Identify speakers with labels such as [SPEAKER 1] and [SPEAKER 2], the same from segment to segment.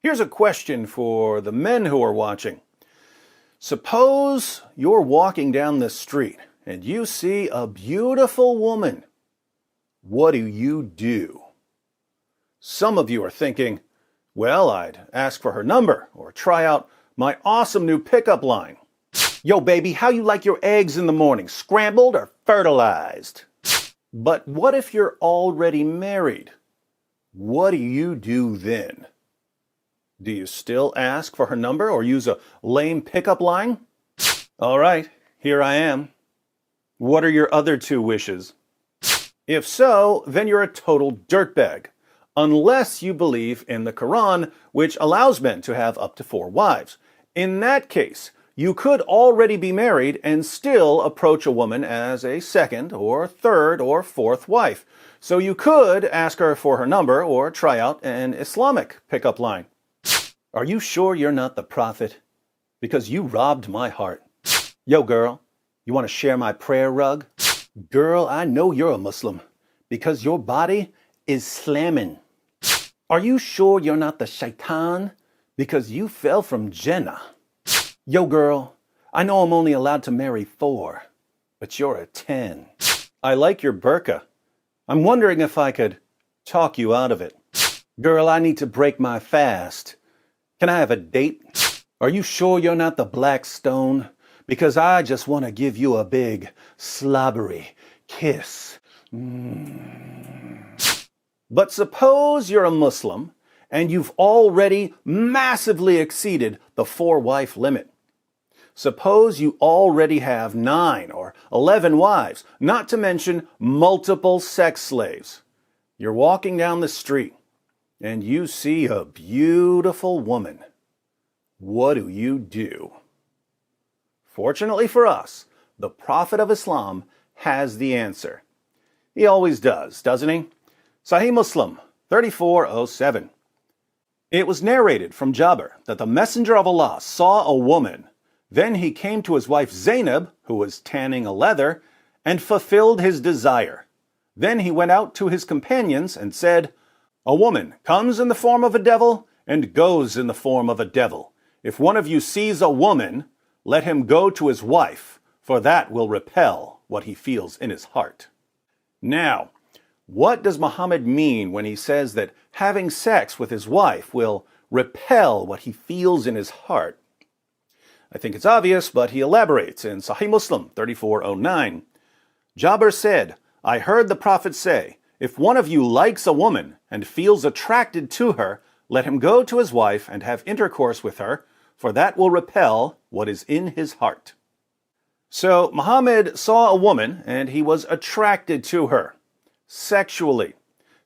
[SPEAKER 1] Here's a question for the men who are watching. Suppose you're walking down the street and you see a beautiful woman. What do you do? Some of you are thinking, well, I'd ask for her number or try out my awesome new pickup line. Yo, baby, how you like your eggs in the morning, scrambled or fertilized? But what if you're already married? What do you do then? Do you still ask for her number or use a lame pickup line? All right, here I am. What are your other two wishes? If so, then you're a total dirtbag, unless you believe in the Quran, which allows men to have up to 4 wives. In that case, you could already be married and still approach a woman as a second or third or fourth wife. So you could ask her for her number or try out an Islamic pickup line. Are you sure you're not the prophet? Because you robbed my heart. Yo, girl, you want to share my prayer rug? Girl, I know you're a Muslim because your body is slamming. Are you sure you're not the shaitan? Because you fell from Jannah. Yo, girl, I know I'm only allowed to marry 4, but you're a 10. I like your burqa. I'm wondering if I could talk you out of it. Girl, I need to break my fast. Can I have a date? Are you sure you're not the black stone? Because I just want to give you a big, slobbery kiss. But suppose you're a Muslim and you've already massively exceeded the 4-wife limit. Suppose you already have 9 or 11 wives, not to mention multiple sex slaves. You're walking down the street and you see a beautiful woman. What do you do? Fortunately for us, the Prophet of Islam has the answer. He always does, doesn't he? Sahih Muslim 3407. It was narrated from Jabir that the Messenger of Allah saw a woman. Then he came to his wife Zainab, who was tanning a leather, and fulfilled his desire. Then he went out to his companions and said, "A woman comes in the form of a devil and goes in the form of a devil. If one of you sees a woman, let him go to his wife, for that will repel what he feels in his heart." Now, what does Muhammad mean when he says that having sex with his wife will repel what he feels in his heart? I think it's obvious, but he elaborates in Sahih Muslim 3409. Jabir said, "I heard the Prophet say, if one of you likes a woman and feels attracted to her, let him go to his wife and have intercourse with her, for that will repel what is in his heart." So Muhammad saw a woman and he was attracted to her sexually.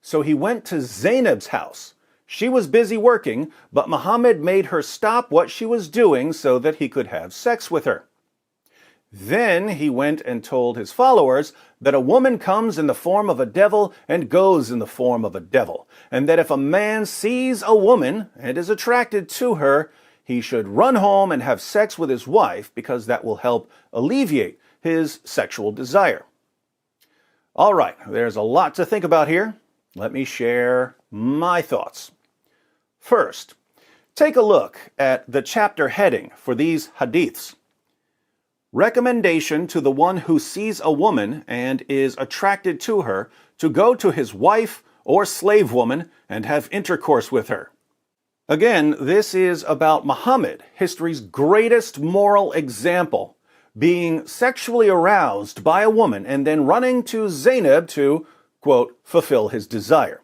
[SPEAKER 1] So he went to Zainab's house. She was busy working, but Muhammad made her stop what she was doing so that he could have sex with her. Then he went and told his followers that a woman comes in the form of a devil and goes in the form of a devil, and that if a man sees a woman and is attracted to her, he should run home and have sex with his wife because that will help alleviate his sexual desire. All right, there's a lot to think about here. Let me share my thoughts. First, take a look at the chapter heading for these hadiths. Recommendation to the one who sees a woman and is attracted to her to go to his wife or slave woman and have intercourse with her. Again, this is about Muhammad, history's greatest moral example, being sexually aroused by a woman and then running to Zainab to, quote, fulfill his desire.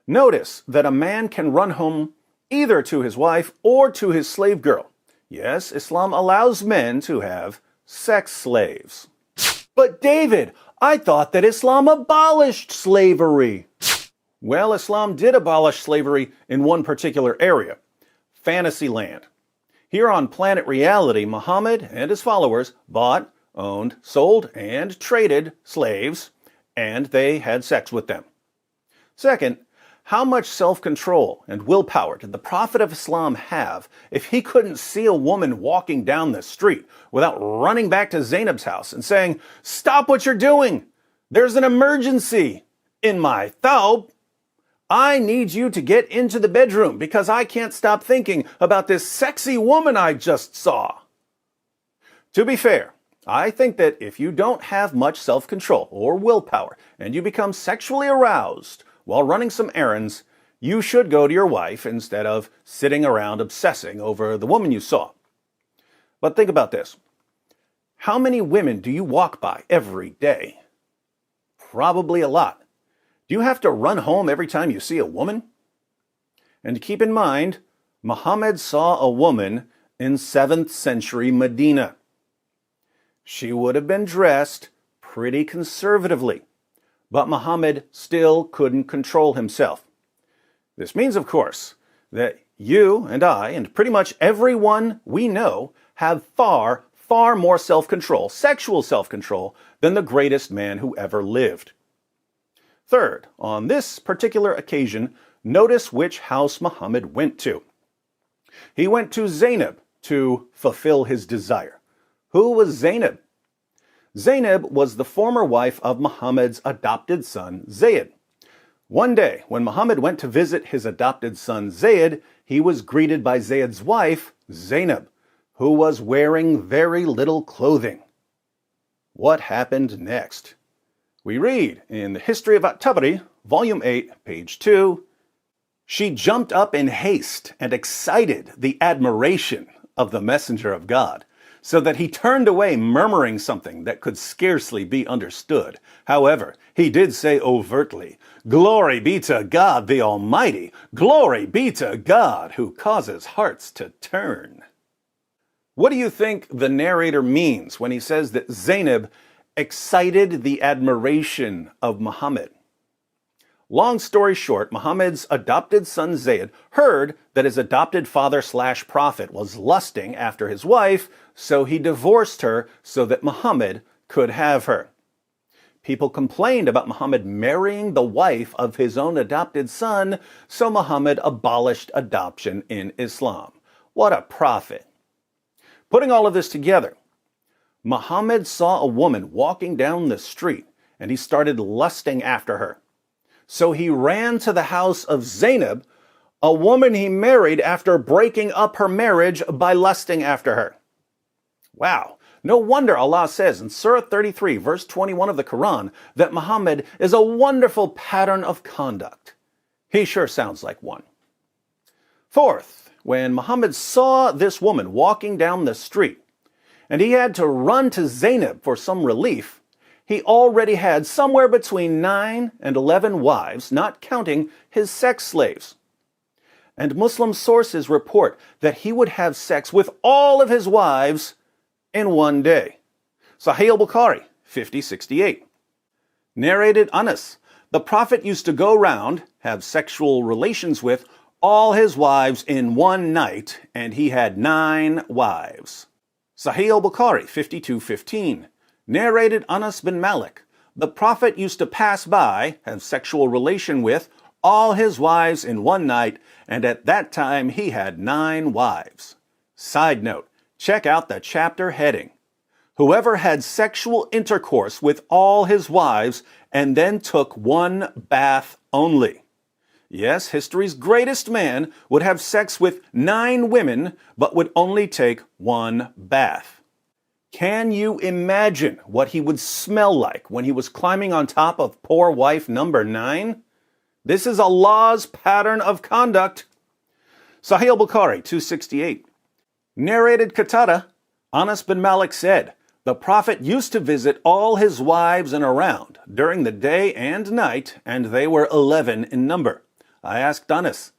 [SPEAKER 1] Notice that a man can run home either to his wife or to his slave girl. Yes, Islam allows men to have sex slaves. But David, I thought that Islam abolished slavery. Well, Islam did abolish slavery in one particular area, Fantasyland. Here on Planet Reality, Muhammad and his followers bought, owned, sold, and traded slaves, and they had sex with them. Second, how much self-control and willpower did the Prophet of Islam have if he couldn't see a woman walking down the street without running back to Zainab's house and saying, "Stop what you're doing! There's an emergency! In my thawb! I need you to get into the bedroom because I can't stop thinking about this sexy woman I just saw. To be fair, I think that if you don't have much self-control or willpower and you become sexually aroused while running some errands, you should go to your wife instead of sitting around obsessing over the woman you saw. But think about this. How many women do you walk by every day? Probably a lot. Do you have to run home every time you see a woman? And keep in mind, Muhammad saw a woman in 7th century Medina. She would have been dressed pretty conservatively, but Muhammad still couldn't control himself. This means, of course, that you and I and pretty much everyone we know have far more self-control, sexual self-control, than the greatest man who ever lived. Third, on this particular occasion, notice which house Muhammad went to. He went to Zainab to fulfill his desire. Who was Zainab? Zainab was the former wife of Muhammad's adopted son, Zayd. One day, when Muhammad went to visit his adopted son, Zayd, he was greeted by Zayd's wife, Zainab, who was wearing very little clothing. What happened next? We read in the History of At-Tabari, Volume 8, page 2, she jumped up in haste and excited the admiration of the messenger of God, so that he turned away murmuring something that could scarcely be understood. However, he did say overtly, "Glory be to God the Almighty! Glory be to God who causes hearts to turn." What do you think the narrator means when he says that Zainab excited the admiration of Muhammad? Long story short, Muhammad's adopted son Zayd heard that his adopted father/prophet was lusting after his wife, so he divorced her so that Muhammad could have her. People complained about Muhammad marrying the wife of his own adopted son, so Muhammad abolished adoption in Islam. What a prophet! Putting all of this together, Muhammad saw a woman walking down the street, and he started lusting after her. So he ran to the house of Zainab, a woman he married after breaking up her marriage by lusting after her. Wow, no wonder Allah says in Surah 33, verse 21 of the Quran, that Muhammad is a wonderful pattern of conduct. He sure sounds like one. Fourth, when Muhammad saw this woman walking down the street, and he had to run to Zainab for some relief, he already had somewhere between 9 and 11 wives, not counting his sex slaves. And Muslim sources report that he would have sex with all of his wives in one day. Sahih al-Bukhari, 5068. Narrated Anas, the Prophet used to go round, have sexual relations with all his wives in one night, and he had 9 wives. Sahih al-Bukhari, 5215. Narrated Anas bin Malik, the Prophet used to pass by, have sexual relation with all his wives in one night, and at that time he had 9 wives. Side note, check out the chapter heading. Whoever had sexual intercourse with all his wives and then took one bath only. Yes, history's greatest man would have sex with 9 women, but would only take one bath. Can you imagine what he would smell like when he was climbing on top of poor wife number 9? This is Allah's pattern of conduct. Sahih al-Bukhari, 268. Narrated Qatada, Anas bin Malik said, the Prophet used to visit all his wives and around during the day and night, and they were 11 in number. I asked Anas,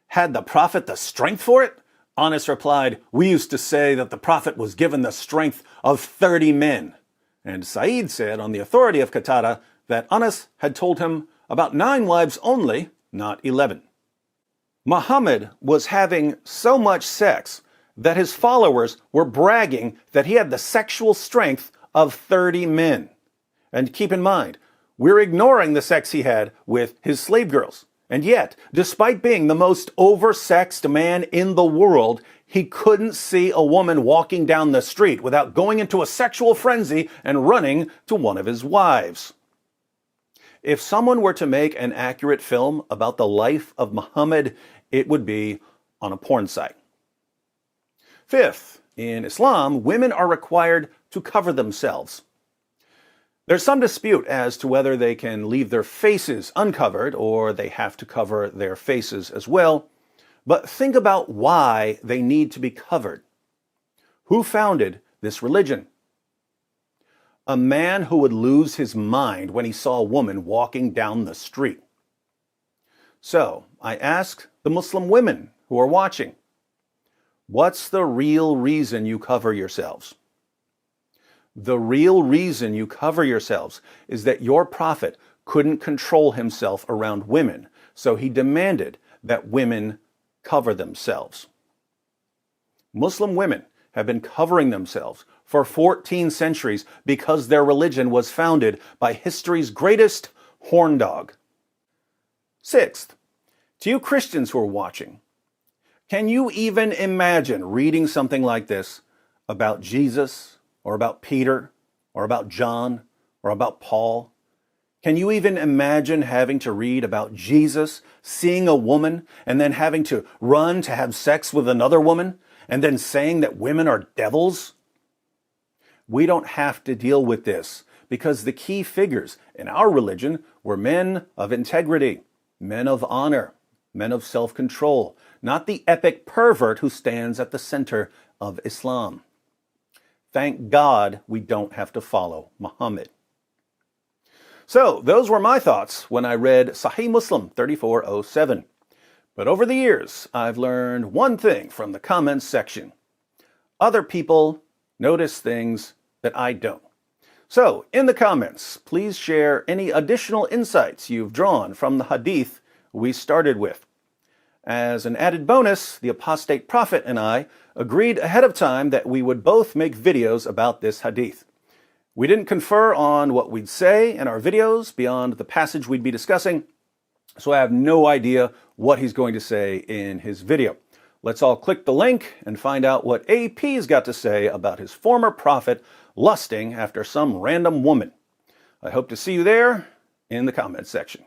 [SPEAKER 1] had the Prophet the strength for it? Anas replied, we used to say that the Prophet was given the strength of 30 men. And Sa'id said, on the authority of Qatada, that Anas had told him about 9 wives only, not 11. Muhammad was having so much sex that his followers were bragging that he had the sexual strength of 30 men. And keep in mind, we're ignoring the sex he had with his slave girls. And yet, despite being the most oversexed man in the world, he couldn't see a woman walking down the street without going into a sexual frenzy and running to one of his wives. If someone were to make an accurate film about the life of Muhammad, it would be on a porn site. Fifth, in Islam, women are required to cover themselves. There's some dispute as to whether they can leave their faces uncovered or they have to cover their faces as well. But think about why they need to be covered. Who founded this religion? A man who would lose his mind when he saw a woman walking down the street. So, I ask the Muslim women who are watching, what's the real reason you cover yourselves? The real reason you cover yourselves is that your prophet couldn't control himself around women, so he demanded that women cover themselves. Muslim women have been covering themselves for 14 centuries because their religion was founded by history's greatest horn dog. Sixth, to you Christians who are watching, can you even imagine reading something like this about Jesus, or about Peter, or about John, or about Paul? Can you even imagine having to read about Jesus seeing a woman and then having to run to have sex with another woman and then saying that women are devils? We don't have to deal with this because the key figures in our religion were men of integrity, men of honor, men of self-control, not the epic pervert who stands at the center of Islam. Thank God we don't have to follow Muhammad. So, those were my thoughts when I read Sahih Muslim 3407. But over the years, I've learned one thing from the comments section. Other people notice things that I don't. So, in the comments, please share any additional insights you've drawn from the hadith we started with. As an added bonus, the apostate prophet and I agreed ahead of time that we would both make videos about this hadith. We didn't confer on what we'd say in our videos beyond the passage we'd be discussing, so I have no idea what he's going to say in his video. Let's all click the link and find out what AP's got to say about his former prophet lusting after some random woman. I hope to see you there in the comments section.